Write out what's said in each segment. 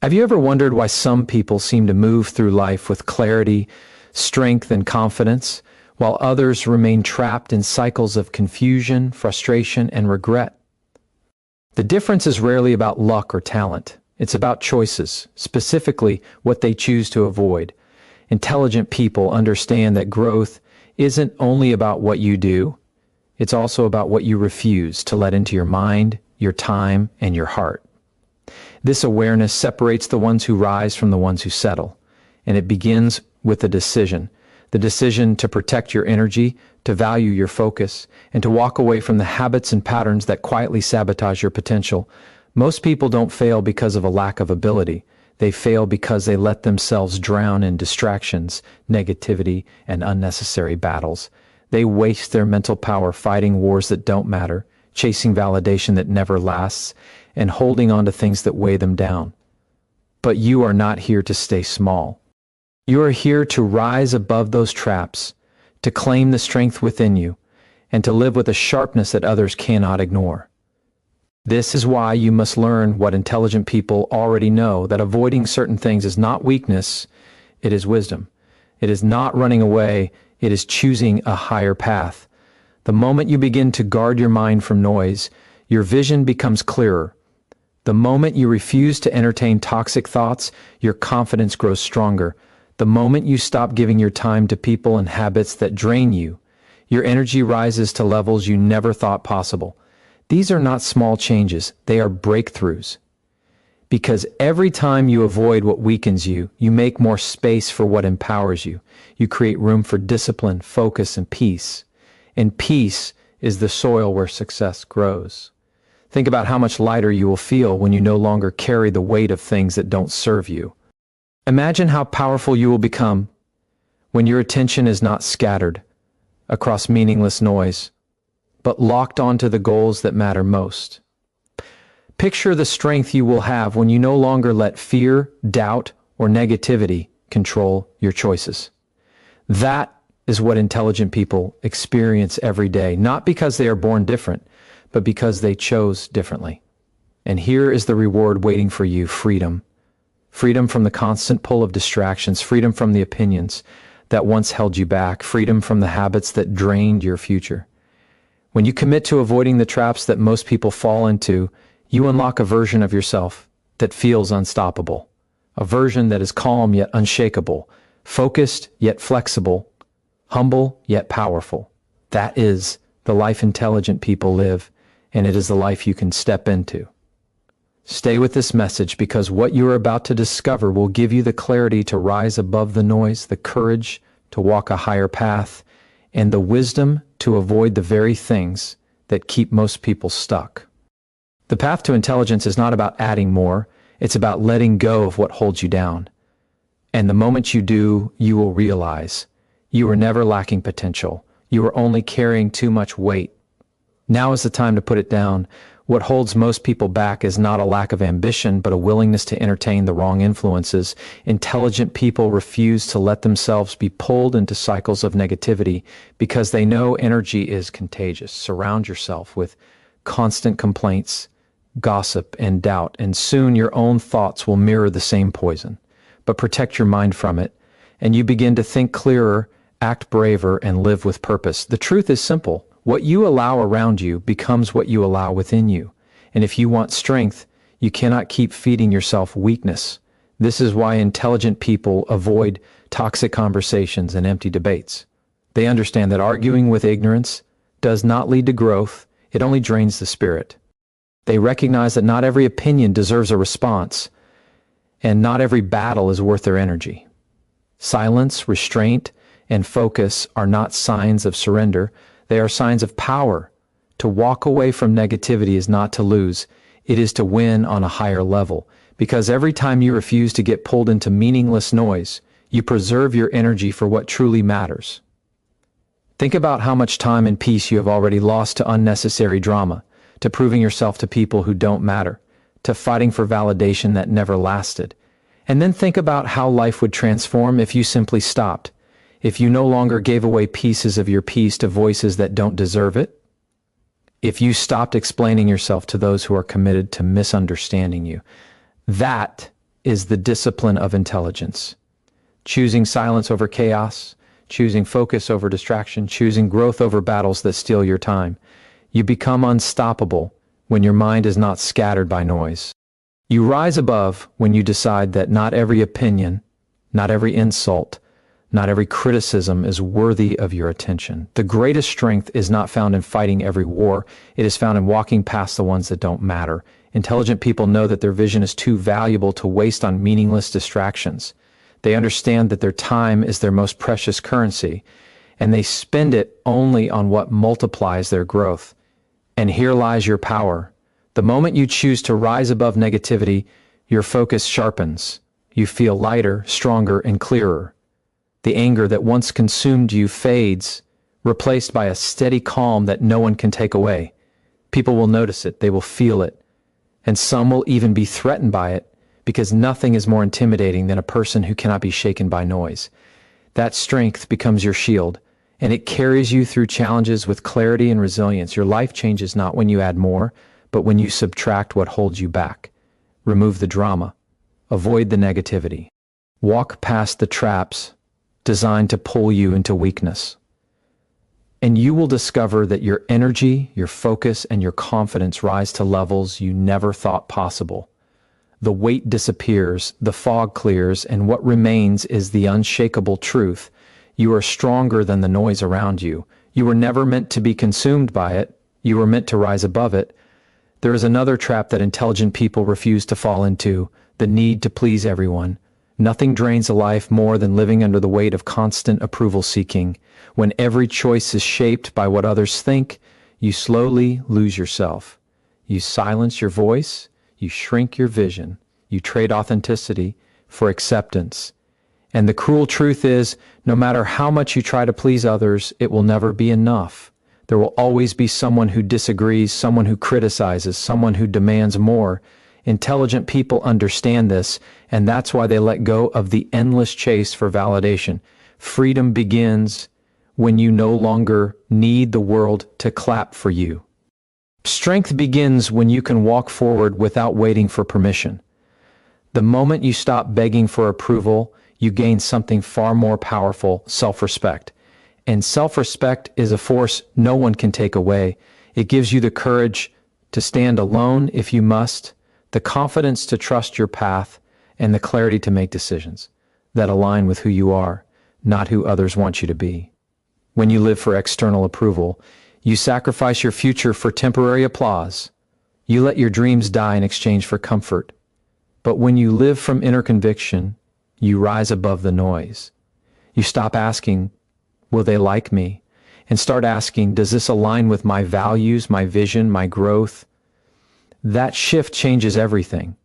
Have you ever wondered why some people seem to move through life with clarity, strength, and confidence, while others remain trapped in cycles of confusion, frustration, and regret? The difference is rarely about luck or talent. It's about choices, specifically what they choose to avoid. Intelligent people understand that growth isn't only about what you do, it's also about what you refuse to let into your mind, your time, and your heart. This awareness separates the ones who rise from the ones who settle, and it begins with a decision. The decision to protect your energy, to value your focus, and to walk away from the habits and patterns that quietly sabotage your potential. Most people don't fail because of a lack of ability. They fail because they let themselves drown in distractions, negativity, and unnecessary battles. They waste their mental power fighting wars that don't matter, chasing validation that never lasts, and holding on to things that weigh them down. But you are not here to stay small. You are here to rise above those traps, to claim the strength within you, and to live with a sharpness that others cannot ignore. This is why you must learn what intelligent people already know, that avoiding certain things is not weakness, it is wisdom. It is not running away, it is choosing a higher path. The moment you begin to guard your mind from noise, your vision becomes clearer. The moment you refuse to entertain toxic thoughts, your confidence grows stronger. The moment you stop giving your time to people and habits that drain you, your energy rises to levels you never thought possible. These are not small changes, they are breakthroughs. Because every time you avoid what weakens you, you make more space for what empowers you. You create room for discipline, focus, and peace. And peace is the soil where success grows. Think about how much lighter you will feel when you no longer carry the weight of things that don't serve you. Imagine how powerful you will become when your attention is not scattered across meaningless noise, but locked onto the goals that matter most. Picture the strength you will have when you no longer let fear, doubt, or negativity control your choices. That is what intelligent people experience every day, not because they are born different, but because they chose differently. And here is the reward waiting for you: freedom. Freedom from the constant pull of distractions, freedom from the opinions that once held you back, freedom from the habits that drained your future. When you commit to avoiding the traps that most people fall into, you unlock a version of yourself that feels unstoppable, a version that is calm yet unshakable, focused yet flexible, humble yet powerful. That is the life intelligent people live, and it is the life you can step into. Stay with this message, because what you are about to discover will give you the clarity to rise above the noise, the courage to walk a higher path, and the wisdom to avoid the very things that keep most people stuck. The path to intelligence is not about adding more, it's about letting go of what holds you down. And the moment you do, you will realize you are never lacking potential. You are only carrying too much weight. Now is the time to put it down. What holds most people back is not a lack of ambition, but a willingness to entertain the wrong influences. Intelligent people refuse to let themselves be pulled into cycles of negativity because they know energy is contagious. Surround yourself with constant complaints, gossip, and doubt, and soon your own thoughts will mirror the same poison. But protect your mind from it, and you begin to think clearer, act braver, and live with purpose. The truth is simple. What you allow around you becomes what you allow within you. And if you want strength, you cannot keep feeding yourself weakness. This is why intelligent people avoid toxic conversations and empty debates. They understand that arguing with ignorance does not lead to growth, it only drains the spirit. They recognize that not every opinion deserves a response, and not every battle is worth their energy. Silence, restraint, and focus are not signs of surrender. They are signs of power. To walk away from negativity is not to lose. It is to win on a higher level. Because every time you refuse to get pulled into meaningless noise, you preserve your energy for what truly matters. Think about how much time and peace you have already lost to unnecessary drama, to proving yourself to people who don't matter, to fighting for validation that never lasted. And then think about how life would transform if you simply stopped. If you no longer gave away pieces of your peace to voices that don't deserve it, if you stopped explaining yourself to those who are committed to misunderstanding you, that is the discipline of intelligence. Choosing silence over chaos, choosing focus over distraction, choosing growth over battles that steal your time. You become unstoppable when your mind is not scattered by noise. You rise above when you decide that not every opinion, not every insult, not every criticism is worthy of your attention. The greatest strength is not found in fighting every war. It is found in walking past the ones that don't matter. Intelligent people know that their vision is too valuable to waste on meaningless distractions. They understand that their time is their most precious currency, and they spend it only on what multiplies their growth. And here lies your power. The moment you choose to rise above negativity, your focus sharpens. You feel lighter, stronger, and clearer. The anger that once consumed you fades, replaced by a steady calm that no one can take away. People will notice it, they will feel it, and some will even be threatened by it, because nothing is more intimidating than a person who cannot be shaken by noise. That strength becomes your shield, and it carries you through challenges with clarity and resilience. Your life changes not when you add more, but when you subtract what holds you back. Remove the drama. Avoid the negativity. Walk past the traps designed to pull you into weakness. And you will discover that your energy, your focus, and your confidence rise to levels you never thought possible. The weight disappears, the fog clears, and what remains is the unshakable truth. You are stronger than the noise around you. You were never meant to be consumed by it. You were meant to rise above it. There is another trap that intelligent people refuse to fall into, the need to please everyone. Nothing drains a life more than living under the weight of constant approval seeking. When every choice is shaped by what others think, you slowly lose yourself. You silence your voice, you shrink your vision, you trade authenticity for acceptance. And the cruel truth is, no matter how much you try to please others, it will never be enough. There will always be someone who disagrees, someone who criticizes, someone who demands more. Intelligent people understand this, and that's why they let go of the endless chase for validation. Freedom begins when you no longer need the world to clap for you. Strength begins when you can walk forward without waiting for permission. The moment you stop begging for approval, you gain something far more powerful, self-respect. And self-respect is a force no one can take away. It gives you the courage to stand alone if you must, the confidence to trust your path, and the clarity to make decisions that align with who you are, not who others want you to be. When you live for external approval, you sacrifice your future for temporary applause. You let your dreams die in exchange for comfort. But when you live from inner conviction, you rise above the noise. You stop asking, will they like me? And start asking, does this align with my values, my vision, my growth? That shift changes everything.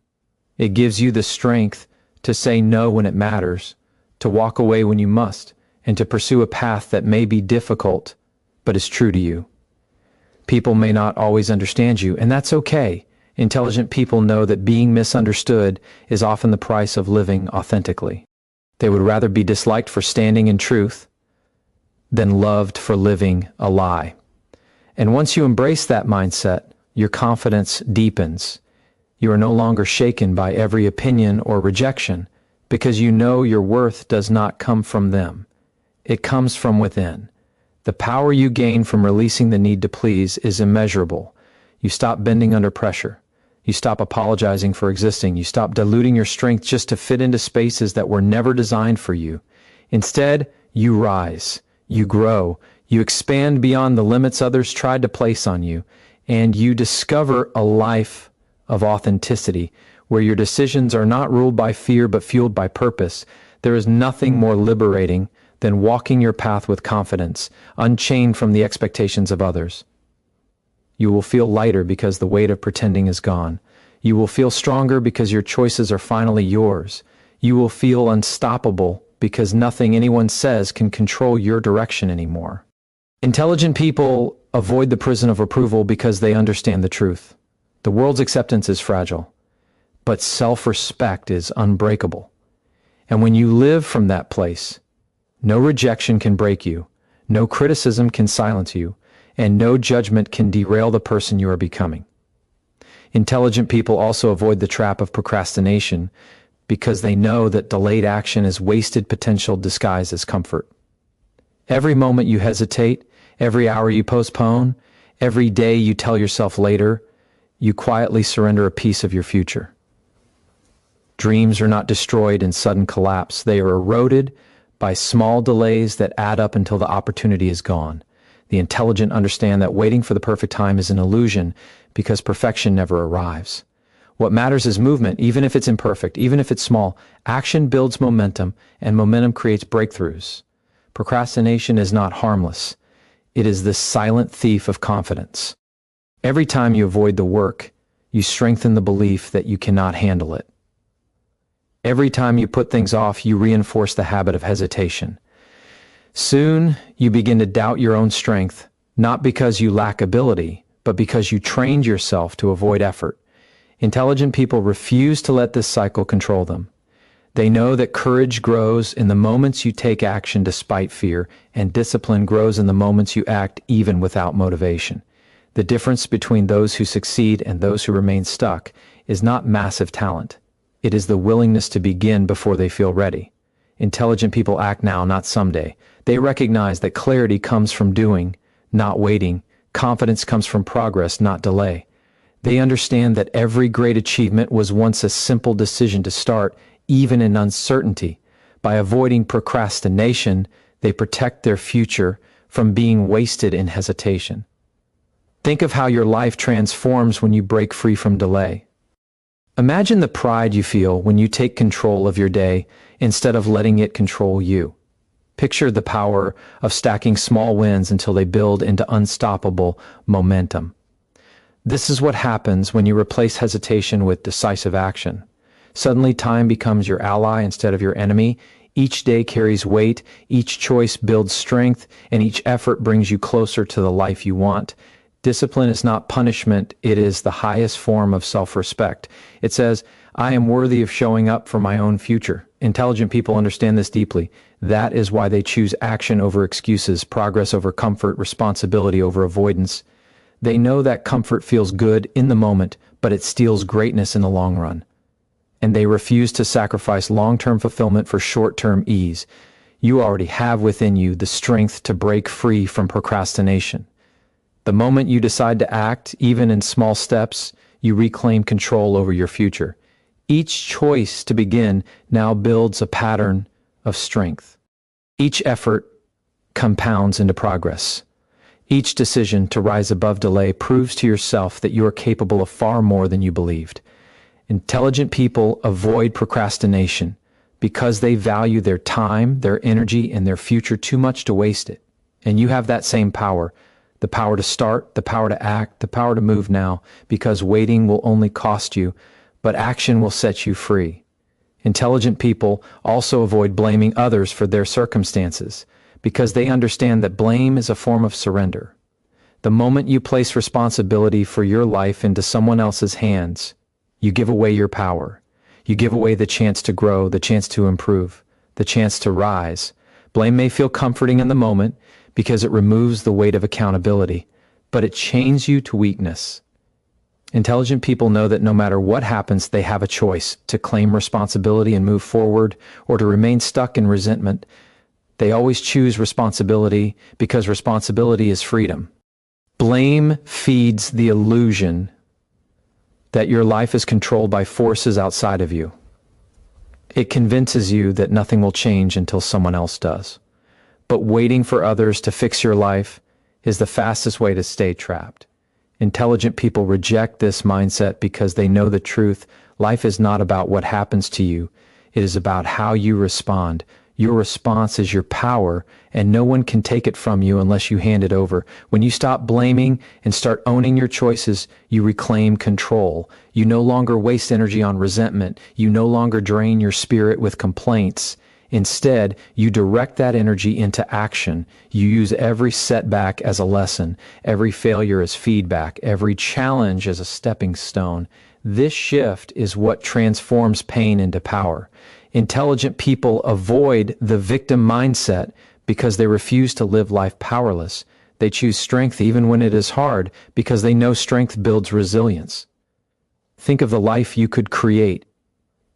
It gives you the strength to say no when it matters, to walk away when you must, and to pursue a path that may be difficult, but is true to you. People may not always understand you, and that's okay. Intelligent people know that being misunderstood is often the price of living authentically. They would rather be disliked for standing in truth than loved for living a lie. And once you embrace that mindset, your confidence deepens. You are no longer shaken by every opinion or rejection because you know your worth does not come from them. It comes from within. The power you gain from releasing the need to please is immeasurable. You stop bending under pressure. You stop apologizing for existing. You stop diluting your strength just to fit into spaces that were never designed for you. Instead, you rise, you grow, you expand beyond the limits others tried to place on you, and you discover a life of authenticity where your decisions are not ruled by fear but fueled by purpose. There is nothing more liberating than walking your path with confidence, unchained from the expectations of others. You will feel lighter because the weight of pretending is gone. You will feel stronger because your choices are finally yours. You will feel unstoppable because nothing anyone says can control your direction anymore. Intelligent people avoid the prison of approval because they understand the truth. The world's acceptance is fragile, but self-respect is unbreakable. And when you live from that place, no rejection can break you, no criticism can silence you, and no judgment can derail the person you are becoming. Intelligent people also avoid the trap of procrastination because they know that delayed action is wasted potential disguised as comfort. Every moment you hesitate, every hour you postpone, every day you tell yourself later, you quietly surrender a piece of your future. Dreams are not destroyed in sudden collapse. They are eroded by small delays that add up until the opportunity is gone. The intelligent understand that waiting for the perfect time is an illusion because perfection never arrives. What matters is movement, even if it's imperfect, even if it's small. Action builds momentum, and momentum creates breakthroughs. Procrastination is not harmless. It is the silent thief of confidence. Every time you avoid the work, you strengthen the belief that you cannot handle it. Every time you put things off, you reinforce the habit of hesitation. Soon, you begin to doubt your own strength, not because you lack ability, but because you trained yourself to avoid effort. Intelligent people refuse to let this cycle control them. They know that courage grows in the moments you take action despite fear, and discipline grows in the moments you act even without motivation. The difference between those who succeed and those who remain stuck is not massive talent. It is the willingness to begin before they feel ready. Intelligent people act now, not someday. They recognize that clarity comes from doing, not waiting. Confidence comes from progress, not delay. They understand that every great achievement was once a simple decision to start, even in uncertainty. By avoiding procrastination, they protect their future from being wasted in hesitation. Think of how your life transforms when you break free from delay. Imagine the pride you feel when you take control of your day instead of letting it control you. Picture the power of stacking small wins until they build into unstoppable momentum. This is what happens when you replace hesitation with decisive action. Suddenly, time becomes your ally instead of your enemy. Each day carries weight, each choice builds strength, and each effort brings you closer to the life you want. Discipline is not punishment, it is the highest form of self-respect. It says, I am worthy of showing up for my own future. Intelligent people understand this deeply. That is why they choose action over excuses, progress over comfort, responsibility over avoidance. They know that comfort feels good in the moment, but it steals greatness in the long run. And they refuse to sacrifice long-term fulfillment for short-term ease. You already have within you the strength to break free from procrastination. The moment you decide to act, even in small steps, you reclaim control over your future. Each choice to begin now builds a pattern of strength. Each effort compounds into progress. Each decision to rise above delay proves to yourself that you are capable of far more than you believed. Intelligent people avoid procrastination because they value their time, their energy, and their future too much to waste it. And you have that same power. The power to start, the power to act, the power to move now, because waiting will only cost you, but action will set you free. Intelligent people also avoid blaming others for their circumstances, because they understand that blame is a form of surrender. The moment you place responsibility for your life into someone else's hands, you give away your power. You give away the chance to grow, the chance to improve, the chance to rise. Blame may feel comforting in the moment, because it removes the weight of accountability, but it chains you to weakness. Intelligent people know that no matter what happens, they have a choice to claim responsibility and move forward, or to remain stuck in resentment. They always choose responsibility because responsibility is freedom. Blame feeds the illusion that your life is controlled by forces outside of you. It convinces you that nothing will change until someone else does. But waiting for others to fix your life is the fastest way to stay trapped. Intelligent people reject this mindset because they know the truth. Life is not about what happens to you. It is about how you respond. Your response is your power, and no one can take it from you unless you hand it over. When you stop blaming and start owning your choices, you reclaim control. You no longer waste energy on resentment. You no longer drain your spirit with complaints. Instead, you direct that energy into action. You use every setback as a lesson, every failure as feedback, every challenge as a stepping stone. This shift is what transforms pain into power. Intelligent people avoid the victim mindset because they refuse to live life powerless. They choose strength even when it is hard because they know strength builds resilience. Think of the life you could create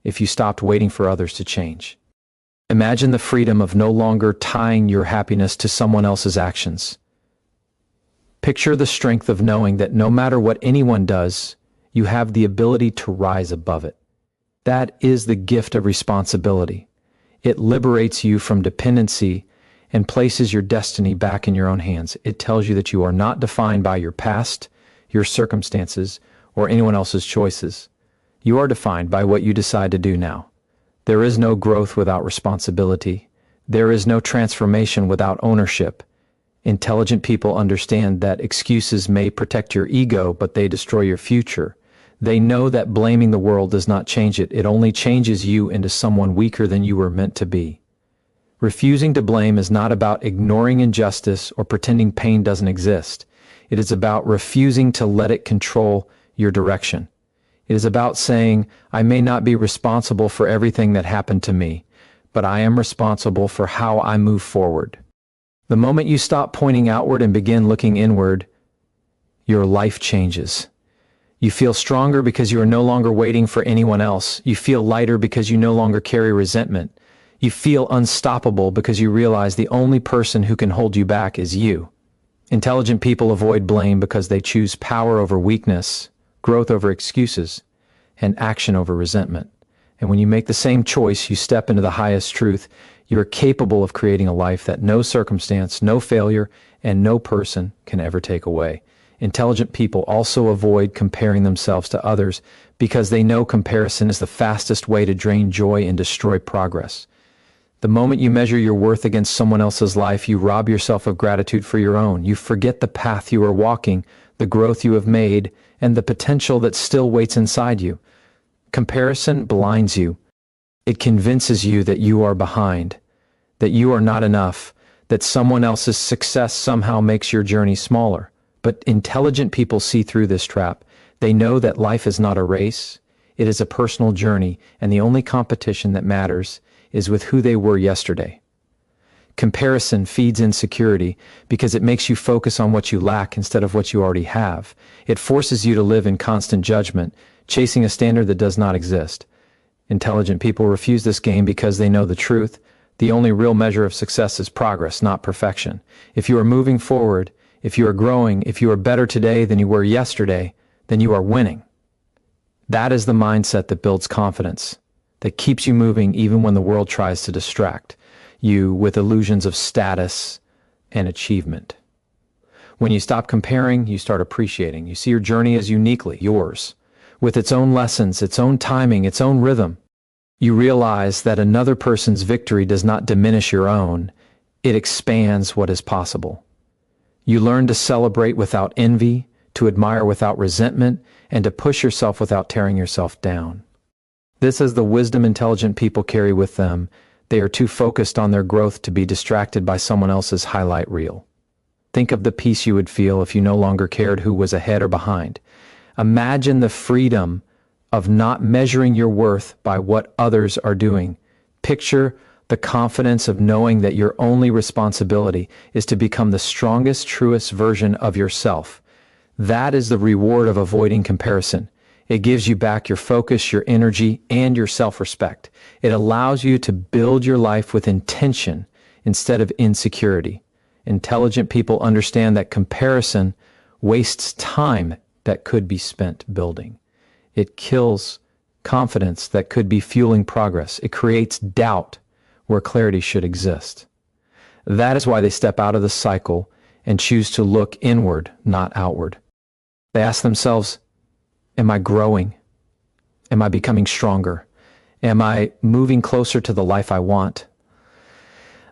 if you stopped waiting for others to change. Imagine the freedom of no longer tying your happiness to someone else's actions. Picture the strength of knowing that no matter what anyone does, you have the ability to rise above it. That is the gift of responsibility. It liberates you from dependency and places your destiny back in your own hands. It tells you that you are not defined by your past, your circumstances, or anyone else's choices. You are defined by what you decide to do now. There is no growth without responsibility. There is no transformation without ownership. Intelligent people understand that excuses may protect your ego, but they destroy your future. They know that blaming the world does not change it. It only changes you into someone weaker than you were meant to be. Refusing to blame is not about ignoring injustice or pretending pain doesn't exist. It is about refusing to let it control your direction. It is about saying, I may not be responsible for everything that happened to me, but I am responsible for how I move forward. The moment you stop pointing outward and begin looking inward, your life changes. You feel stronger because you are no longer waiting for anyone else. You feel lighter because you no longer carry resentment. You feel unstoppable because you realize the only person who can hold you back is you. Intelligent people avoid blame because they choose power over weakness, growth over excuses, and action over resentment. And when you make the same choice, you step into the highest truth. You are capable of creating a life that no circumstance, no failure, and no person can ever take away. Intelligent people also avoid comparing themselves to others because they know comparison is the fastest way to drain joy and destroy progress. The moment you measure your worth against someone else's life, you rob yourself of gratitude for your own. You forget the path you are walking, the growth you have made, and the potential that still waits inside you. Comparison blinds you. It convinces you that you are behind, that you are not enough, that someone else's success somehow makes your journey smaller. But intelligent people see through this trap. They know that life is not a race. It is a personal journey, and the only competition that matters is with who they were yesterday. Comparison feeds insecurity because it makes you focus on what you lack instead of what you already have. It forces you to live in constant judgment, chasing a standard that does not exist. Intelligent people refuse this game because they know the truth. The only real measure of success is progress, not perfection. If you are moving forward, if you are growing, if you are better today than you were yesterday, then you are winning. That is the mindset that builds confidence, that keeps you moving even when the world tries to distract you with illusions of status and achievement. When you stop comparing, you start appreciating. You see your journey as uniquely yours, with its own lessons, its own timing, its own rhythm. You realize that another person's victory does not diminish your own. It expands what is possible. You learn to celebrate without envy, to admire without resentment, and to push yourself without tearing yourself down. This is the wisdom intelligent people carry with them. They are too focused on their growth to be distracted by someone else's highlight reel. Think of the peace you would feel if you no longer cared who was ahead or behind. Imagine the freedom of not measuring your worth by what others are doing. Picture the confidence of knowing that your only responsibility is to become the strongest, truest version of yourself. That is the reward of avoiding comparison. It gives you back your focus, your energy, and your self-respect. It allows you to build your life with intention instead of insecurity. Intelligent people understand that comparison wastes time that could be spent building. It kills confidence that could be fueling progress. It creates doubt where clarity should exist. That is why they step out of the cycle and choose to look inward, not outward. They ask themselves, am I growing? Am I becoming stronger? Am I moving closer to the life I want?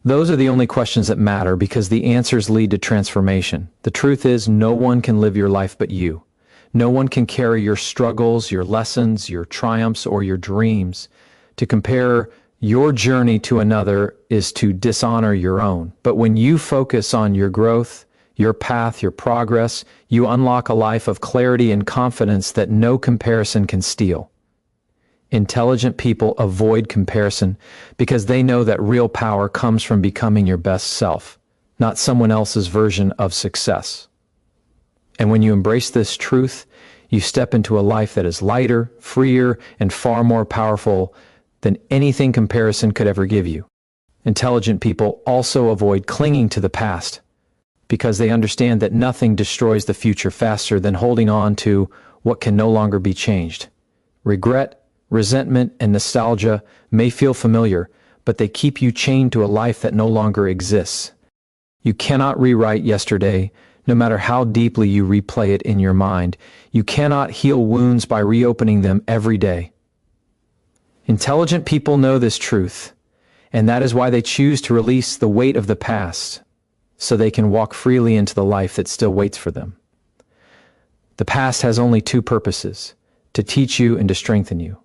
Those are the only questions that matter because the answers lead to transformation. The truth is, no one can live your life but you. No one can carry your struggles, your lessons, your triumphs, or your dreams. To compare your journey to another is to dishonor your own. But when you focus on your growth, your path, your progress, you unlock a life of clarity and confidence that no comparison can steal. Intelligent people avoid comparison because they know that real power comes from becoming your best self, not someone else's version of success. And when you embrace this truth, You step into a life that is lighter, freer, and far more powerful than anything comparison could ever give you. Intelligent people also avoid clinging to the past because they understand that nothing destroys the future faster than holding on to what can no longer be changed. Regret, resentment, and nostalgia may feel familiar, but they keep you chained to a life that no longer exists. You cannot rewrite yesterday, no matter how deeply you replay it in your mind. You cannot heal wounds by reopening them every day. Intelligent people know this truth, and that is why they choose to release the weight of the past, so they can walk freely into the life that still waits for them. The past has only two purposes: to teach you and to strengthen you.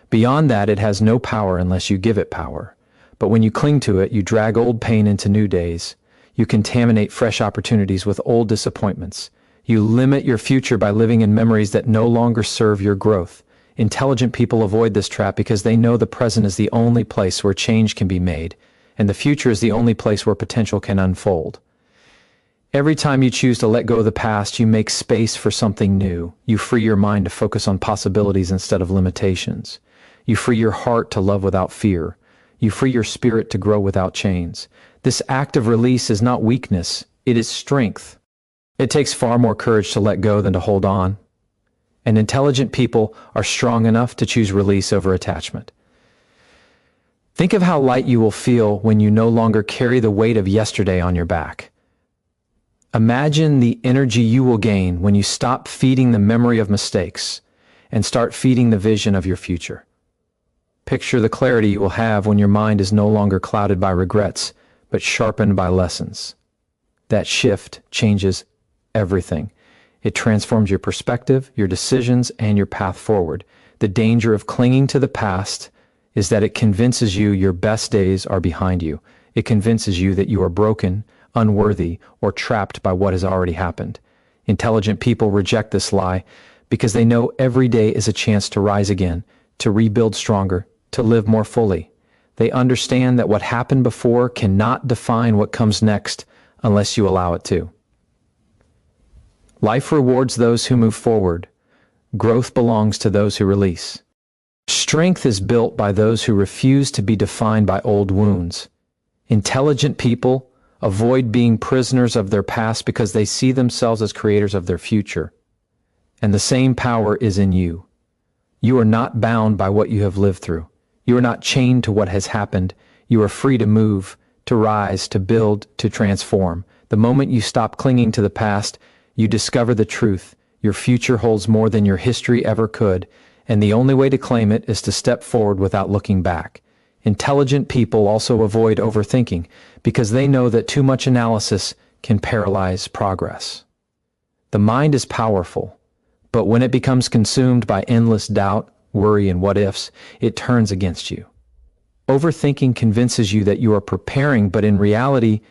Beyond that, it has no power unless you give it power. But when you cling to it, you drag old pain into new days. You contaminate fresh opportunities with old disappointments. You limit your future by living in memories that no longer serve your growth. Intelligent people avoid this trap because they know the present is the only place where change can be made, and the future is the only place where potential can unfold. Every time you choose to let go of the past, you make space for something new. You free your mind to focus on possibilities instead of limitations. You free your heart to love without fear. You free your spirit to grow without chains. This act of release is not weakness, it is strength. It takes far more courage to let go than to hold on. And intelligent people are strong enough to choose release over attachment. Think of how light you will feel when you no longer carry the weight of yesterday on your back. Imagine the energy you will gain when you stop feeding the memory of mistakes and start feeding the vision of your future. Picture the clarity you will have when your mind is no longer clouded by regrets, but sharpened by lessons. That shift changes everything. It transforms your perspective, your decisions, and your path forward. The danger of clinging to the past is that it convinces you your best days are behind you. It convinces you that you are broken, unworthy, or trapped by what has already happened. Intelligent people reject this lie because they know every day is a chance to rise again, to rebuild stronger, to live more fully. They understand that what happened before cannot define what comes next unless you allow it to. Life rewards those who move forward. Growth belongs to those who release. Strength is built by those who refuse to be defined by old wounds. Intelligent people avoid being prisoners of their past because they see themselves as creators of their future. And the same power is in you. You are not bound by what you have lived through. You are not chained to what has happened. You are free to move, to rise, to build, to transform. The moment you stop clinging to the past, you discover the truth. Your future holds more than your history ever could, and the only way to claim it is to step forward without looking back. Intelligent people also avoid overthinking because they know that too much analysis can paralyze progress. The mind is powerful, but when it becomes consumed by endless doubt, worry, and what-ifs, it turns against you. Overthinking convinces you that you are preparing, but in reality,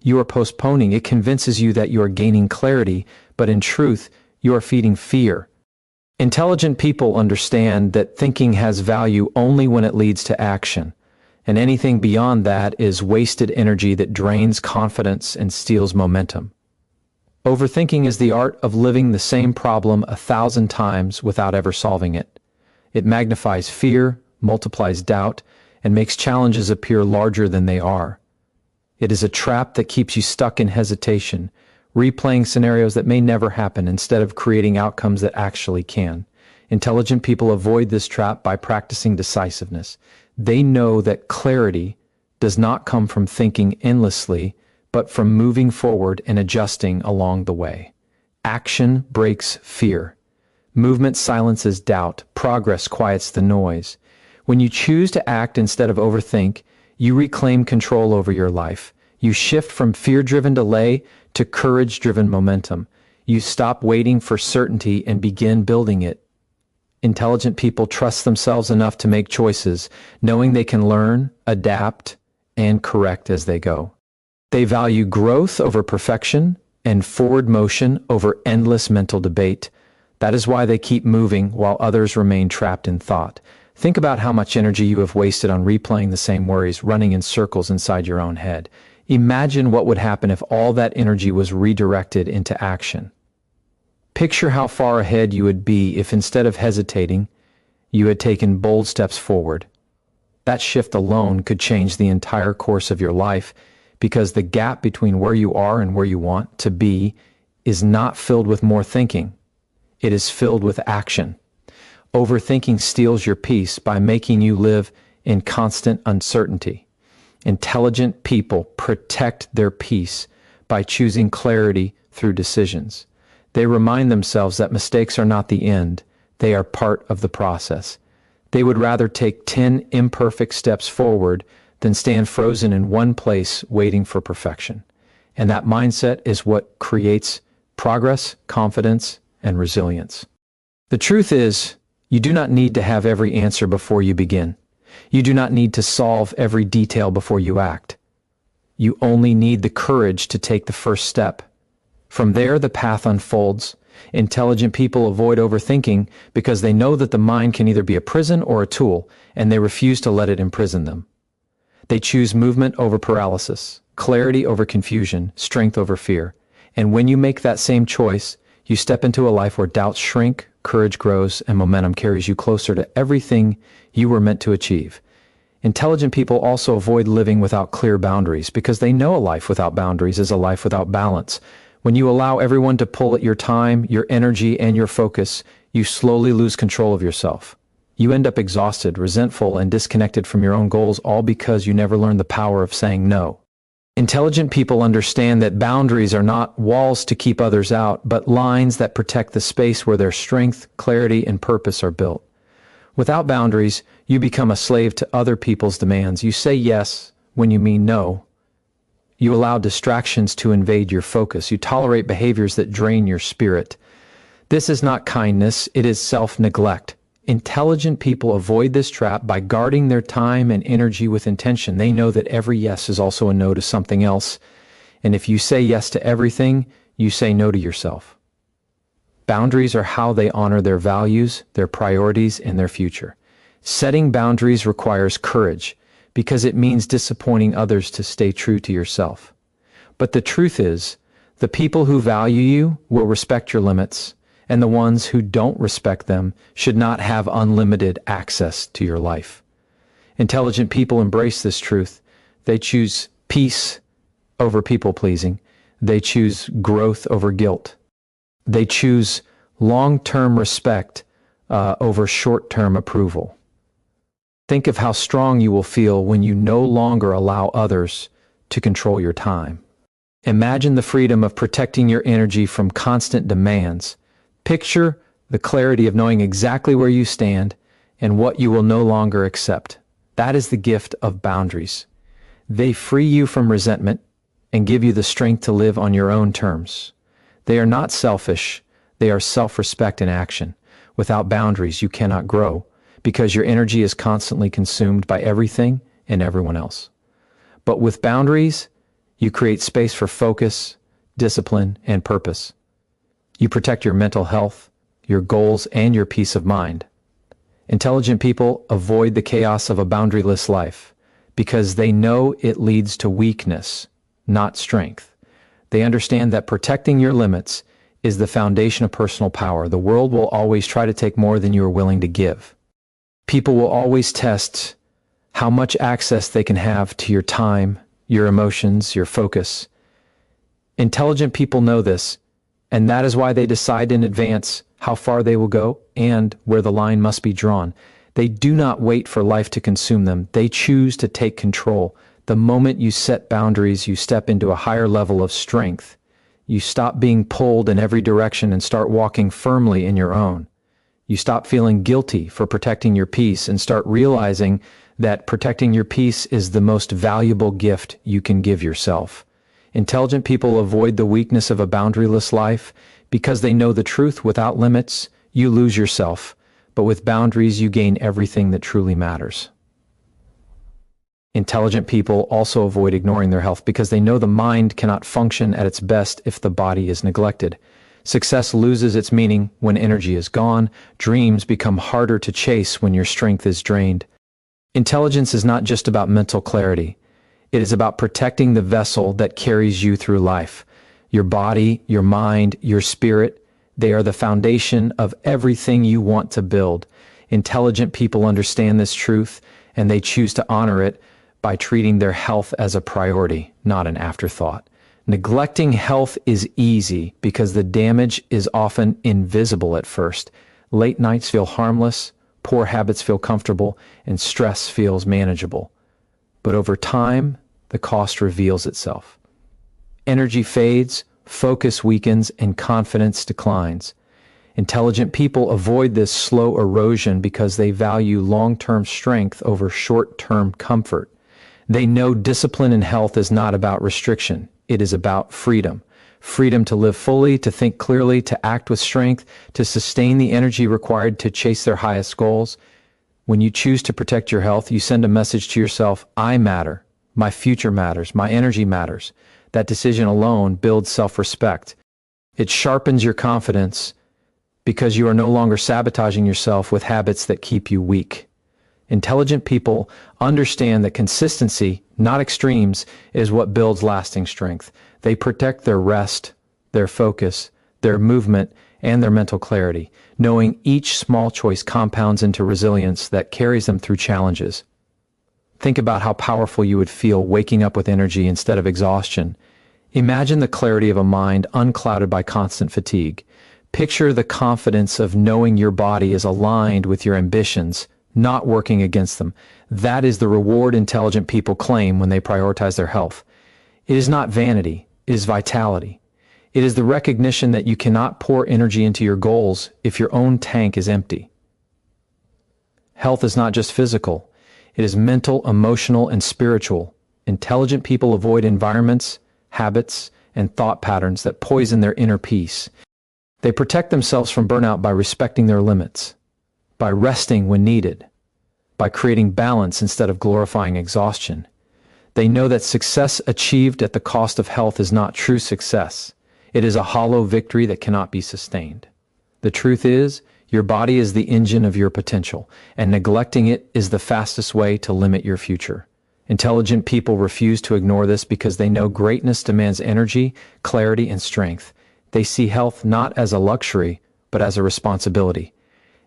you are postponing. It convinces you that you are gaining clarity, but in truth, you are feeding fear. Intelligent people understand that thinking has value only when it leads to action, and anything beyond that is wasted energy that drains confidence and steals momentum. Overthinking is the art of living the same problem 1,000 times without ever solving it. It magnifies fear, multiplies doubt, and makes challenges appear larger than they are. It is a trap that keeps you stuck in hesitation, replaying scenarios that may never happen instead of creating outcomes that actually can. Intelligent people avoid this trap by practicing decisiveness. They know that clarity does not come from thinking endlessly, but from moving forward and adjusting along the way. Action breaks fear. Movement silences doubt. Progress quiets the noise. When you choose to act instead of overthink, you reclaim control over your life. You shift from fear-driven delay to courage-driven momentum. You stop waiting for certainty and begin building it. Intelligent people trust themselves enough to make choices, knowing they can learn, adapt, and correct as they go. They value growth over perfection and forward motion over endless mental debate. That is why they keep moving while others remain trapped in thought. Think about how much energy you have wasted on replaying the same worries, running in circles inside your own head. Imagine what would happen if all that energy was redirected into action. Picture how far ahead you would be if instead of hesitating, you had taken bold steps forward. That shift alone could change the entire course of your life, because the gap between where you are and where you want to be is not filled with more thinking. It is filled with action. Overthinking steals your peace by making you live in constant uncertainty. Intelligent people protect their peace by choosing clarity through decisions. They remind themselves that mistakes are not the end, they are part of the process. They would rather take 10 imperfect steps forward than stand frozen in one place waiting for perfection. And that mindset is what creates progress, confidence, and resilience. The truth is, you do not need to have every answer before you begin. You do not need to solve every detail before you act. You only need the courage to take the first step. From there, the path unfolds. Intelligent people avoid overthinking because they know that the mind can either be a prison or a tool, and they refuse to let it imprison them. They choose movement over paralysis, clarity over confusion, strength over fear. And when you make that same choice, you step into a life where doubts shrink, courage grows, and momentum carries you closer to everything you were meant to achieve. Intelligent people also avoid living without clear boundaries because they know a life without boundaries is a life without balance. When you allow everyone to pull at your time, your energy, and your focus, you slowly lose control of yourself. You end up exhausted, resentful, and disconnected from your own goals, all because you never learned the power of saying no. Intelligent people understand that boundaries are not walls to keep others out, but lines that protect the space where their strength, clarity, and purpose are built. Without boundaries, you become a slave to other people's demands. You say yes when you mean no. You allow distractions to invade your focus. You tolerate behaviors that drain your spirit. This is not kindness, it is self-neglect. Intelligent people avoid this trap by guarding their time and energy with intention. They know that every yes is also a no to something else. And if you say yes to everything, you say no to yourself. Boundaries are how they honor their values, their priorities, and their future. Setting boundaries requires courage, because it means disappointing others to stay true to yourself. But the truth is, the people who value you will respect your limits, and the ones who don't respect them should not have unlimited access to your life. Intelligent people embrace this truth. They choose peace over people-pleasing. They choose growth over guilt. They choose long-term respect over short-term approval. Think of how strong you will feel when you no longer allow others to control your time. Imagine the freedom of protecting your energy from constant demands. Picture the clarity of knowing exactly where you stand and what you will no longer accept. That is the gift of boundaries. They free you from resentment and give you the strength to live on your own terms. They are not selfish, they are self-respect in action. Without boundaries, you cannot grow, because your energy is constantly consumed by everything and everyone else. But with boundaries, you create space for focus, discipline, and purpose. You protect your mental health, your goals, and your peace of mind. Intelligent people avoid the chaos of a boundaryless life because they know it leads to weakness, not strength. They understand that protecting your limits is the foundation of personal power. The world will always try to take more than you are willing to give. People will always test how much access they can have to your time, your emotions, your focus. Intelligent people know this, and that is why they decide in advance how far they will go and where the line must be drawn. They do not wait for life to consume them. They choose to take control. The moment you set boundaries, you step into a higher level of strength. You stop being pulled in every direction and start walking firmly in your own. You stop feeling guilty for protecting your peace and start realizing that protecting your peace is the most valuable gift you can give yourself. Intelligent people avoid the weakness of a boundaryless life because they know the truth. Without limits, you lose yourself, but with boundaries, you gain everything that truly matters. Intelligent people also avoid ignoring their health because they know the mind cannot function at its best if the body is neglected. Success loses its meaning when energy is gone. Dreams become harder to chase when your strength is drained. Intelligence is not just about mental clarity. It is about protecting the vessel that carries you through life. Your body, your mind, your spirit. They are the foundation of everything you want to build. Intelligent people understand this truth, and they choose to honor it by treating their health as a priority, not an afterthought. Neglecting health is easy because the damage is often invisible at first. Late nights feel harmless, poor habits feel comfortable, and stress feels manageable. But over time, the cost reveals itself. Energy fades, focus weakens, and confidence declines. Intelligent people avoid this slow erosion because they value long-term strength over short-term comfort. They know discipline in health is not about restriction. It is about freedom. Freedom to live fully, to think clearly, to act with strength, to sustain the energy required to chase their highest goals. When you choose to protect your health, you send a message to yourself, I matter. My future matters. My energy matters. That decision alone builds self-respect. It sharpens your confidence because you are no longer sabotaging yourself with habits that keep you weak. Intelligent people understand that consistency, not extremes, is what builds lasting strength. They protect their rest, their focus, their movement, and their mental clarity, knowing each small choice compounds into resilience that carries them through challenges. Think about how powerful you would feel waking up with energy instead of exhaustion. Imagine the clarity of a mind unclouded by constant fatigue. Picture the confidence of knowing your body is aligned with your ambitions, not working against them. That is the reward intelligent people claim when they prioritize their health. It is not vanity, it is vitality. It is the recognition that you cannot pour energy into your goals if your own tank is empty. Health is not just physical. It is mental, emotional, and spiritual. Intelligent people avoid environments, habits, and thought patterns that poison their inner peace. They protect themselves from burnout by respecting their limits, by resting when needed, by creating balance instead of glorifying exhaustion. They know that success achieved at the cost of health is not true success. It is a hollow victory that cannot be sustained. The truth is, your body is the engine of your potential, and neglecting it is the fastest way to limit your future. Intelligent people refuse to ignore this because they know greatness demands energy, clarity, and strength. They see health not as a luxury, but as a responsibility.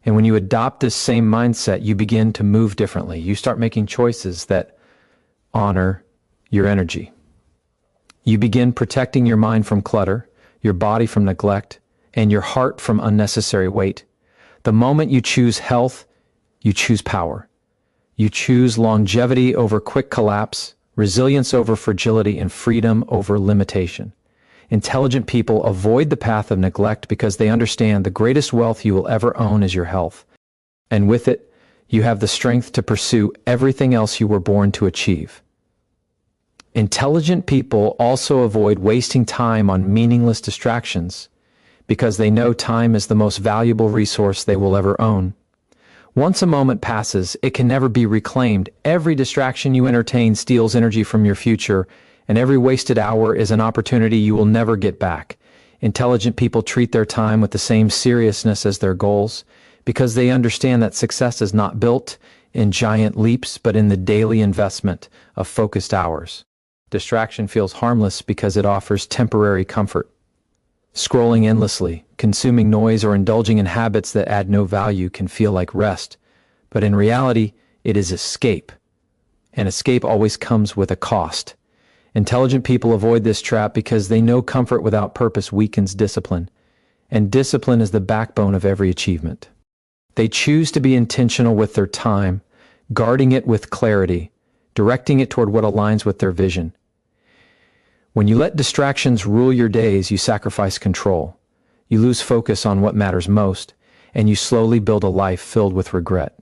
And when you adopt this same mindset, you begin to move differently. You start making choices that honor your energy. You begin protecting your mind from clutter, your body from neglect, and your heart from unnecessary weight. The moment you choose health, you choose power. You choose longevity over quick collapse, resilience over fragility, and freedom over limitation. Intelligent people avoid the path of neglect because they understand the greatest wealth you will ever own is your health. And with it, you have the strength to pursue everything else you were born to achieve. Intelligent people also avoid wasting time on meaningless distractions because they know time is the most valuable resource they will ever own. Once a moment passes, it can never be reclaimed. Every distraction you entertain steals energy from your future, and every wasted hour is an opportunity you will never get back. Intelligent people treat their time with the same seriousness as their goals because they understand that success is not built in giant leaps, but in the daily investment of focused hours. Distraction feels harmless because it offers temporary comfort. Scrolling endlessly, consuming noise, or indulging in habits that add no value can feel like rest, but in reality, it is escape. And escape always comes with a cost. Intelligent people avoid this trap because they know comfort without purpose weakens discipline, and discipline is the backbone of every achievement. They choose to be intentional with their time, guarding it with clarity, directing it toward what aligns with their vision. When you let distractions rule your days, you sacrifice control. You lose focus on what matters most, and you slowly build a life filled with regret.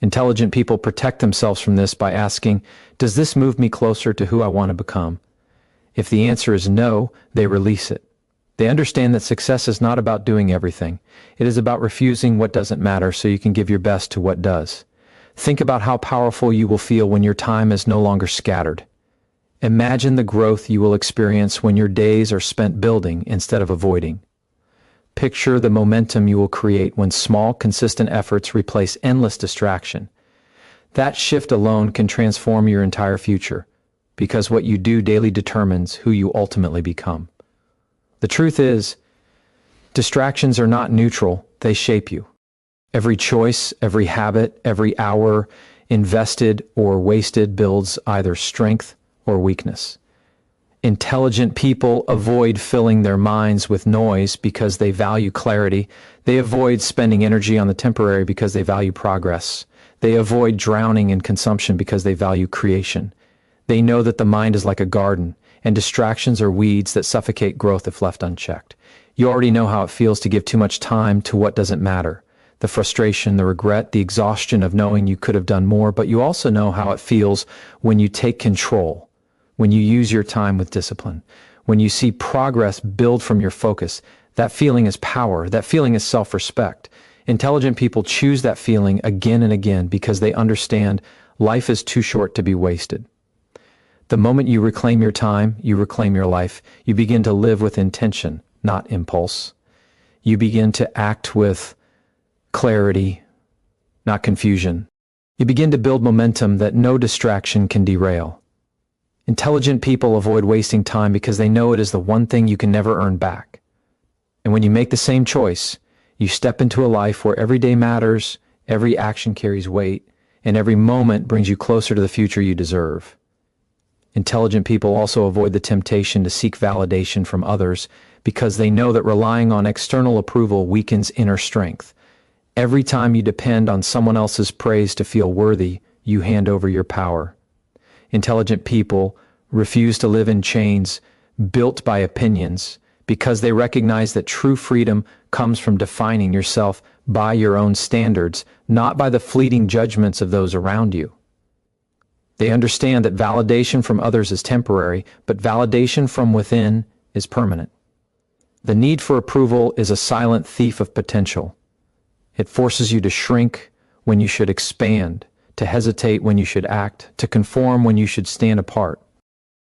Intelligent people protect themselves from this by asking, does this move me closer to who I want to become? If the answer is no, they release it. They understand that success is not about doing everything. It is about refusing what doesn't matter so you can give your best to what does. Think about how powerful you will feel when your time is no longer scattered. Imagine the growth you will experience when your days are spent building instead of avoiding. Picture the momentum you will create when small, consistent efforts replace endless distraction. That shift alone can transform your entire future, because what you do daily determines who you ultimately become. The truth is, Distractions are not neutral, they shape you. Every choice, every habit, every hour invested or wasted builds either strength or weakness. Intelligent people avoid filling their minds with noise because they value clarity. They avoid spending energy on the temporary because they value progress. They avoid drowning in consumption because they value creation. They know that the mind is like a garden, and distractions are weeds that suffocate growth if left unchecked. You already know how it feels to give too much time to what doesn't matter. The frustration, the regret, the exhaustion of knowing you could have done more, but you also know how it feels when you take control, when you use your time with discipline, when you see progress build from your focus. That feeling is power. That feeling is self-respect. Intelligent people choose that feeling again and again because they understand life is too short to be wasted. The moment you reclaim your time, you reclaim your life. You begin to live with intention, not impulse. You begin to act with clarity, not confusion. You begin to build momentum that no distraction can derail. Intelligent people avoid wasting time because they know it is the one thing you can never earn back. And when you make the same choice, you step into a life where every day matters, every action carries weight, and every moment brings you closer to the future you deserve. Intelligent people also avoid the temptation to seek validation from others because they know that relying on external approval weakens inner strength. Every time you depend on someone else's praise to feel worthy, you hand over your power. Intelligent people refuse to live in chains built by opinions because they recognize that true freedom comes from defining yourself by your own standards, not by the fleeting judgments of those around you. They understand that validation from others is temporary, but validation from within is permanent. The need for approval is a silent thief of potential. It forces you to shrink when you should expand, to hesitate when you should act, to conform when you should stand apart.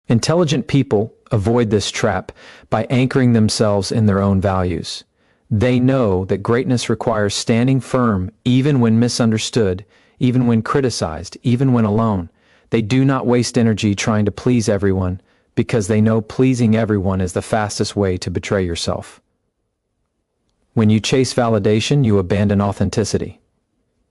Intelligent people avoid this trap by anchoring themselves in their own values. They know that greatness requires standing firm even when misunderstood, even when criticized, even when alone. They do not waste energy trying to please everyone because they know pleasing everyone is the fastest way to betray yourself. When you chase validation, you abandon authenticity.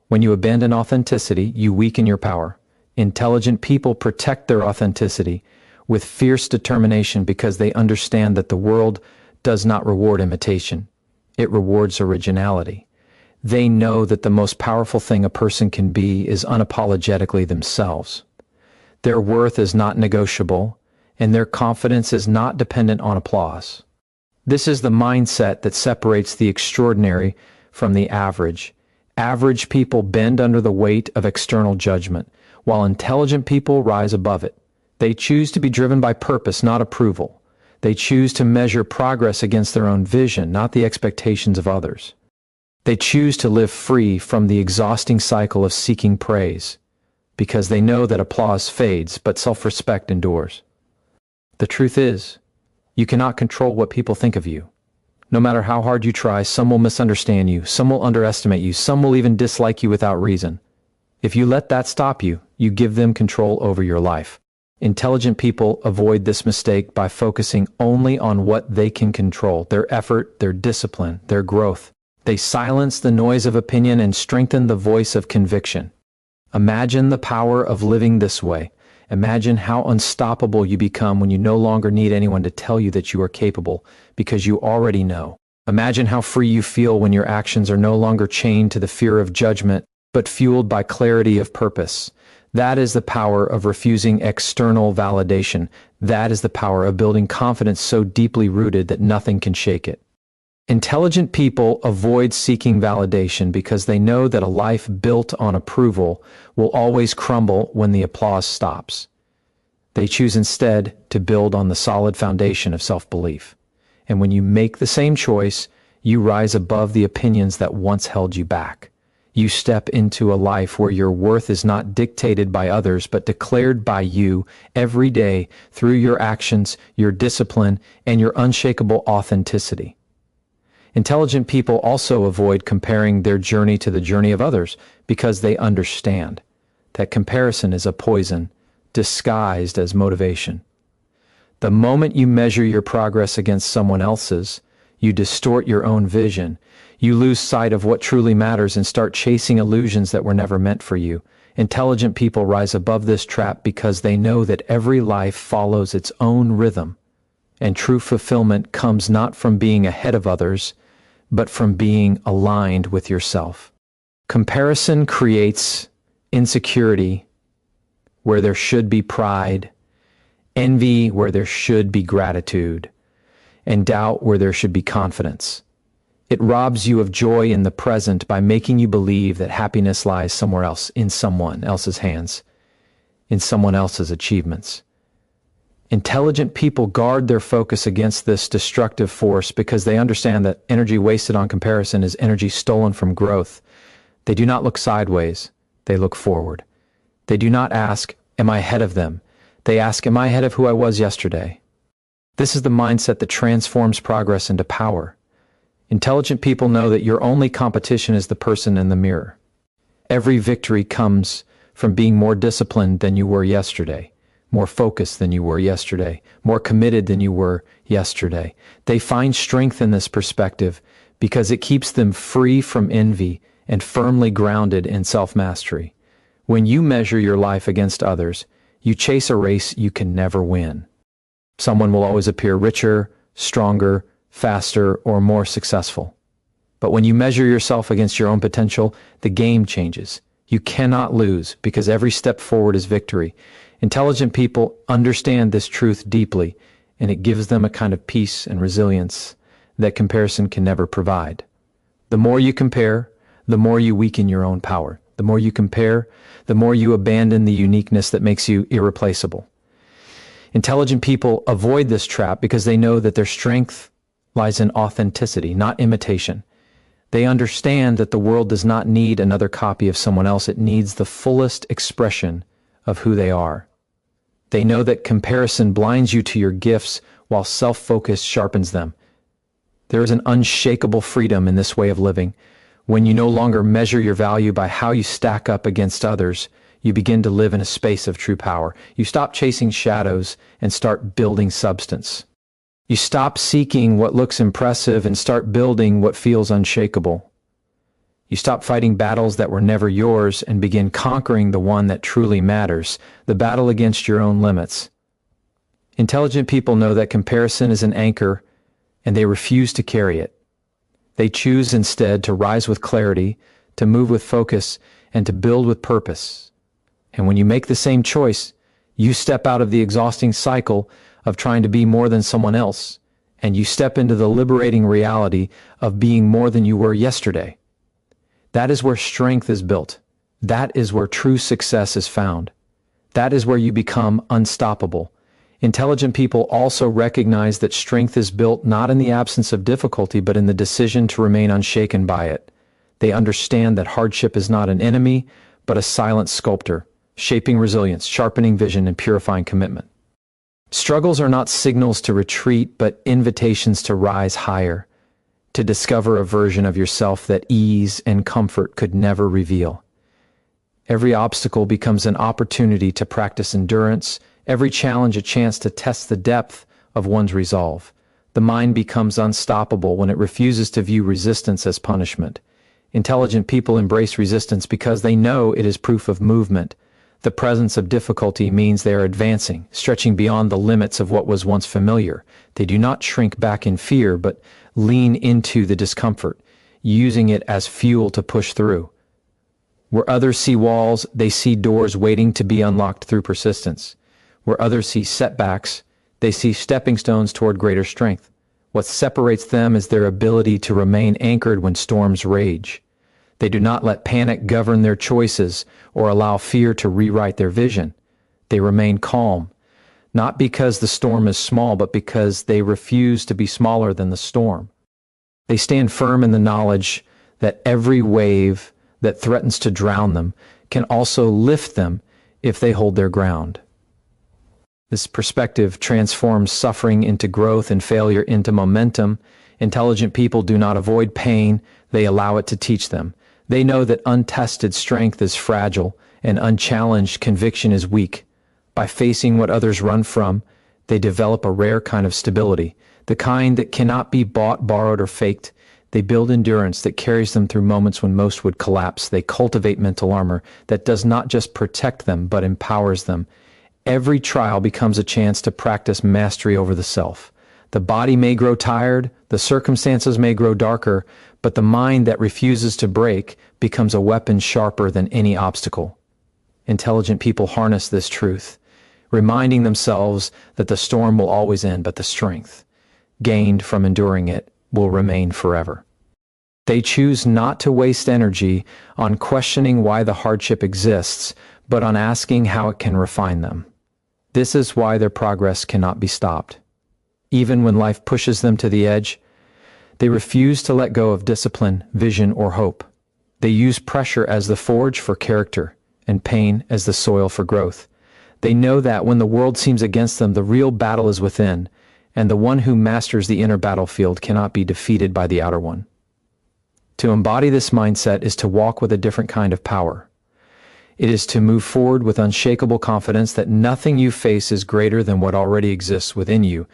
When you abandon authenticity, you weaken your power. Intelligent people protect their authenticity with fierce determination because they understand that the world does not reward imitation. It rewards originality. They know that the most powerful thing a person can be is unapologetically themselves. Their worth is not negotiable, and their confidence is not dependent on applause. This is the mindset that separates the extraordinary from the average. Average people bend under the weight of external judgment, while intelligent people rise above it. They choose to be driven by purpose, not approval. They choose to measure progress against their own vision, not the expectations of others. They choose to live free from the exhausting cycle of seeking praise, because they know that applause fades, but self-respect endures. The truth is, you cannot control what people think of you. No matter how hard you try, some will misunderstand you, some will underestimate you, some will even dislike you without reason. If you let that stop you, you give them control over your life. Intelligent people avoid this mistake by focusing only on what they can control, their effort, their discipline, their growth. They silence the noise of opinion and strengthen the voice of conviction. Imagine the power of living this way. Imagine how unstoppable you become when you no longer need anyone to tell you that you are capable, because you already know. Imagine how free you feel when your actions are no longer chained to the fear of judgment, but fueled by clarity of purpose. That is the power of refusing external validation. That is the power of building confidence so deeply rooted that nothing can shake it. Intelligent people avoid seeking validation because they know that a life built on approval will always crumble when the applause stops. They choose instead to build on the solid foundation of self-belief. And when you make the same choice, you rise above the opinions that once held you back. You step into a life where your worth is not dictated by others, but declared by you every day through your actions, your discipline, and your unshakable authenticity. Intelligent people also avoid comparing their journey to the journey of others because they understand that comparison is a poison disguised as motivation. The moment you measure your progress against someone else's, You distort your own vision. You lose sight of what truly matters and start chasing illusions that were never meant for you. Intelligent people rise above this trap because they know that every life follows its own rhythm, and true fulfillment comes not from being ahead of others, but from being aligned with yourself. Comparison creates insecurity where there should be pride, envy where there should be gratitude, and doubt where there should be confidence. It robs you of joy in the present by making you believe that happiness lies somewhere else, in someone else's hands, in someone else's achievements. Intelligent people guard their focus against this destructive force because they understand that energy wasted on comparison is energy stolen from growth. They do not look sideways, they look forward. They do not ask, am I ahead of them? They ask, am I ahead of who I was yesterday? This is the mindset that transforms progress into power. Intelligent people know that your only competition is the person in the mirror. Every victory comes from being more disciplined than you were yesterday, more focused than you were yesterday, more committed than you were yesterday. They find strength in this perspective because it keeps them free from envy and firmly grounded in self-mastery. When you measure your life against others, you chase a race you can never win. Someone will always appear richer, stronger, faster, or more successful. But when you measure yourself against your own potential, the game changes. You cannot lose because every step forward is victory. Intelligent people understand this truth deeply, and it gives them a kind of peace and resilience that comparison can never provide. The more you compare, the more you weaken your own power. The more you compare, the more you abandon the uniqueness that makes you irreplaceable. Intelligent people avoid this trap because they know that their strength lies in authenticity, not imitation. They understand that the world does not need another copy of someone else. It needs the fullest expression of who they are. They know that comparison blinds you to your gifts while self-focus sharpens them. There is an unshakable freedom in this way of living. When you no longer measure your value by how you stack up against others, you begin to live in a space of true power. You stop chasing shadows and start building substance. You stop seeking what looks impressive and start building what feels unshakable. You stop fighting battles that were never yours and begin conquering the one that truly matters, the battle against your own limits. Intelligent people know that comparison is an anchor, and they refuse to carry it. They choose instead to rise with clarity, to move with focus, and to build with purpose. And when you make the same choice, you step out of the exhausting cycle of trying to be more than someone else, and you step into the liberating reality of being more than you were yesterday. That is where strength is built. That is where true success is found. That is where you become unstoppable. Intelligent people also recognize that strength is built not in the absence of difficulty, but in the decision to remain unshaken by it. They understand that hardship is not an enemy, but a silent sculptor, shaping resilience, sharpening vision, and purifying commitment. Struggles are not signals to retreat, but invitations to rise higher, to discover a version of yourself that ease and comfort could never reveal. Every obstacle becomes an opportunity to practice endurance, every challenge a chance to test the depth of one's resolve. The mind becomes unstoppable when it refuses to view resistance as punishment. Intelligent people embrace resistance because they know it is proof of movement. The presence of difficulty means they are advancing, stretching beyond the limits of what was once familiar. They do not shrink back in fear, but lean into the discomfort, using it as fuel to push through. Where others see walls, they see doors waiting to be unlocked through persistence. Where others see setbacks, they see stepping stones toward greater strength. What separates them is their ability to remain anchored when storms rage. They do not let panic govern their choices or allow fear to rewrite their vision. They remain calm, not because the storm is small, but because they refuse to be smaller than the storm. They stand firm in the knowledge that every wave that threatens to drown them can also lift them if they hold their ground. This perspective transforms suffering into growth and failure into momentum. Intelligent people do not avoid pain, they allow it to teach them. They know that untested strength is fragile and unchallenged conviction is weak. By facing what others run from, they develop a rare kind of stability. the kind that cannot be bought, borrowed, or faked. They build endurance that carries them through moments when most would collapse. They cultivate mental armor that does not just protect them, but empowers them. Every trial becomes a chance to practice mastery over the self. The body may grow tired, the circumstances may grow darker, but the mind that refuses to break becomes a weapon sharper than any obstacle. Intelligent people harness this truth, reminding themselves that the storm will always end, but the strength gained from enduring it will remain forever. They choose not to waste energy on questioning why the hardship exists, but on asking how it can refine them. This is why their progress cannot be stopped. Even when life pushes them to the edge, they refuse to let go of discipline, vision, or hope. They use pressure as the forge for character and pain as the soil for growth. They know that when the world seems against them, the real battle is within, and the one who masters the inner battlefield cannot be defeated by the outer one. To embody this mindset is to walk with a different kind of power. It is to move forward with unshakable confidence that nothing you face is greater than what already exists within you.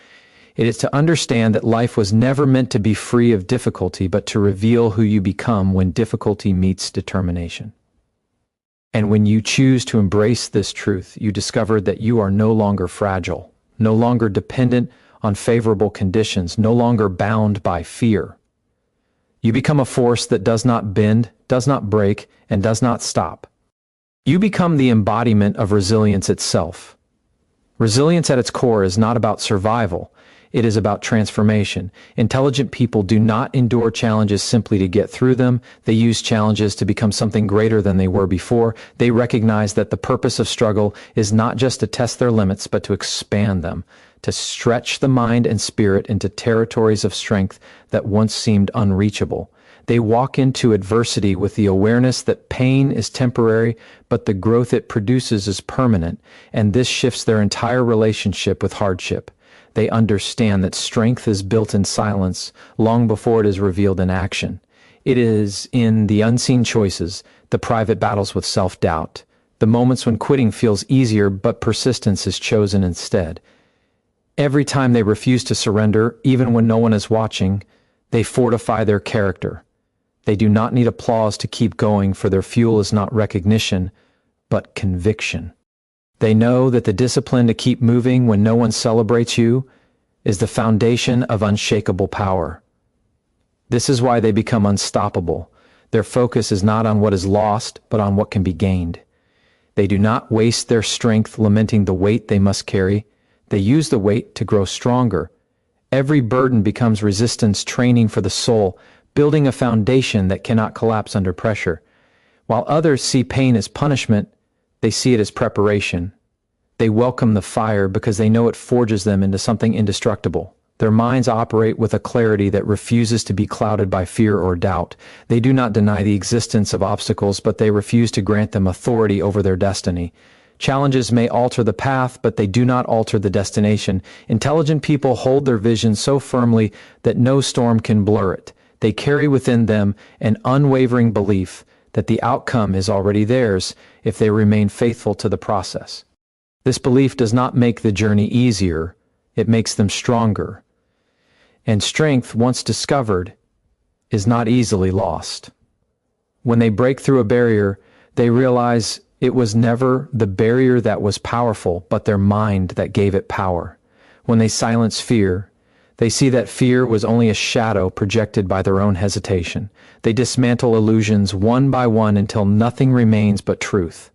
It is to understand that life was never meant to be free of difficulty, but to reveal who you become when difficulty meets determination. And when you choose to embrace this truth, you discover that you are no longer fragile, no longer dependent on favorable conditions, no longer bound by fear. You become a force that does not bend, does not break, and does not stop. You become the embodiment of resilience itself. Resilience at its core is not about survival. It is about transformation. Intelligent people do not endure challenges simply to get through them. They use challenges to become something greater than they were before. They recognize that the purpose of struggle is not just to test their limits, but to expand them, to stretch the mind and spirit into territories of strength that once seemed unreachable. They walk into adversity with the awareness that pain is temporary, but the growth it produces is permanent, and this shifts their entire relationship with hardship. They understand that strength is built in silence long before it is revealed in action. It is in the unseen choices, the private battles with self-doubt, the moments when quitting feels easier but persistence is chosen instead. Every time they refuse to surrender, even when no one is watching, they fortify their character. They do not need applause to keep going, for their fuel is not recognition, but conviction. They know that the discipline to keep moving when no one celebrates you is the foundation of unshakable power. This is why they become unstoppable. Their focus is not on what is lost, but on what can be gained. They do not waste their strength lamenting the weight they must carry. They use the weight to grow stronger. Every burden becomes resistance training for the soul, building a foundation that cannot collapse under pressure. While others see pain as punishment, they see it as preparation. They welcome the fire because they know it forges them into something indestructible. Their minds operate with a clarity that refuses to be clouded by fear or doubt. They do not deny the existence of obstacles, but they refuse to grant them authority over their destiny. Challenges may alter the path, but they do not alter the destination. Intelligent people hold their vision so firmly that no storm can blur it. They carry within them an unwavering belief that the outcome is already theirs if they remain faithful to the process. This belief does not make the journey easier, it makes them stronger. And strength, once discovered, is not easily lost. When they break through a barrier, they realize it was never the barrier that was powerful, but their mind that gave it power. When they silence fear, they see that fear was only a shadow projected by their own hesitation. They dismantle illusions one by one until nothing remains but truth.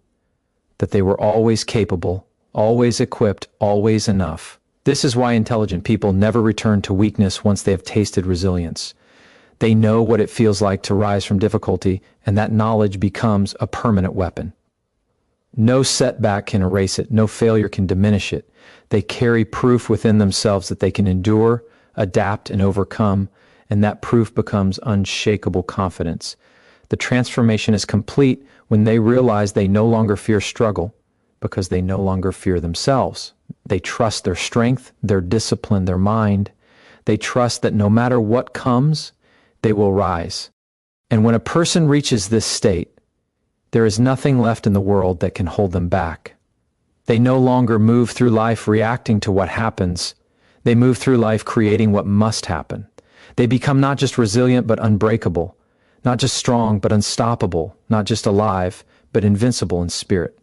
That they were always capable, always equipped, always enough. This is why intelligent people never return to weakness once they have tasted resilience. They know what it feels like to rise from difficulty, and that knowledge becomes a permanent weapon. No setback can erase it, no failure can diminish it. They carry proof within themselves that they can endure, adapt, and overcome, and that proof becomes unshakable confidence. The transformation is complete when they realize they no longer fear struggle, because they no longer fear themselves. They trust their strength, their discipline, their mind. They trust that no matter what comes, they will rise. And when a person reaches this state, there is nothing left in the world that can hold them back. They no longer move through life reacting to what happens. They move through life creating what must happen. They become not just resilient but unbreakable, not just strong but unstoppable, not just alive but invincible in spirit.